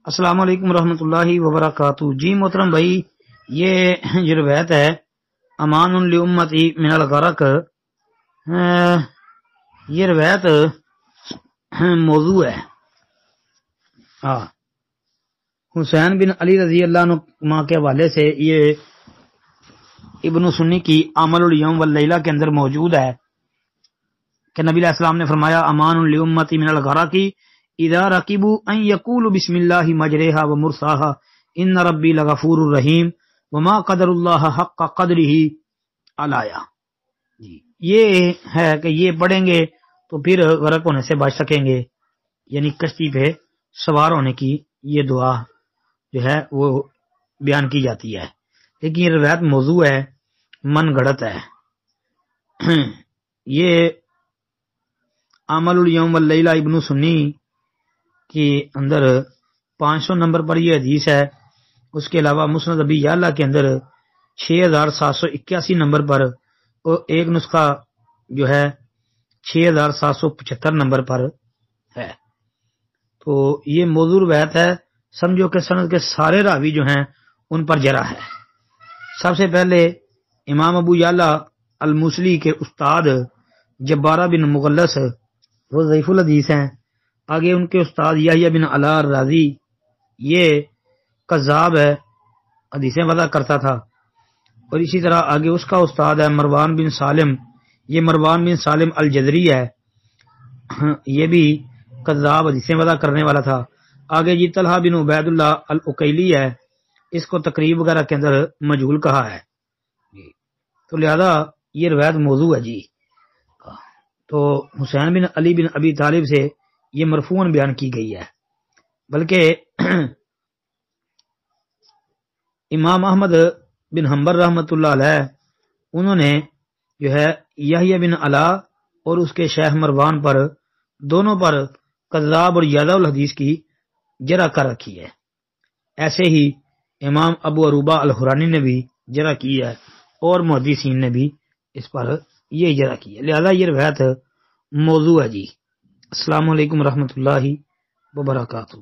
السلام علیکم ورحمۃ اللہ وبرکاتہ۔ جی محترم بھائی، یہ روایت ہے امان لامتی من الغرق، یہ روایت موضوع ہے۔ حسین بن علی رضی اللہ عنہ کے حوالے سے یہ ابن سنی کی عمل الیوم واللیلہ کے اندر موجود ہے کہ نبی علیہ السلام نے فرمایا امان لامتی من الغرق اذا رکبوا ان یقولوا بسم اللہ مجریہا ومرساہا ان ربی لغفور الرحیم وما قدر اللہ حق قدرہ علایا۔ یہ ہے کہ یہ پڑھیں گے تو پھر غرق ہونے سے بچ سکیں گے، یعنی کشتی پہ سوار ہونے کی یہ دعا جو ہے وہ بیان کی جاتی ہے، لیکن یہ روایت موضوع ہے، من گھڑت ہے۔ یہ عمل الیوم واللیلہ ابن سنی کے اندر 500 نمبر پر یہ حدیث ہے۔ اس کے علاوہ مسند ابی یعلا کے اندر 6781 نمبر پر اور ایک نسخہ جو ہے 6775 نمبر پر ہے۔ تو یہ موضوع روایت ہے، سمجھو کہ سند کے سارے راوی جو ہیں ان پر جرح ہے۔ سب سے پہلے امام ابو یعلا الموصلی کے استاد جبارہ بن مغلس وہ ضعیف الحدیث ہیں۔ آگے ان کے استاد یحییٰ بن علاء الرازی، یہ کذاب ہے، حدیثیں وضع کرتا تھا۔ اور اسی طرح آگے اس کا استاد ہے مروان بن سالم، یہ مروان بن سالم الجزری ہے، یہ بھی کذاب حدیثیں وضع کرنے والا تھا۔ آگے جی طلحہ بن عبید اللہ العقیلی ہے، اس کو تقریب وغیرہ کے اندر مجہول کہا ہے، تو لہذا یہ روایت موضوع ہے جی۔ تو حسین بن علی بن ابی طالب سے یہ مرفوعاً بیان کی گئی ہے، بلکہ امام احمد بن حنبل رحمۃ اللہ علیہ انہوں نے جو ہے یحییٰ بن علاء اور اس کے شیخ مروان پر دونوں پر کذاب اور یاذع الحدیث کی جرح کر رکھی ہے۔ ایسے ہی امام ابو عروبہ الحرانی نے بھی جرح کی ہے اور محدثین نے بھی اس پر یہ جرح کی ہے، لہذا یہ روایت موضوع ہے جی۔ السلام علیکم ورحمۃ اللہ وبرکاتہ۔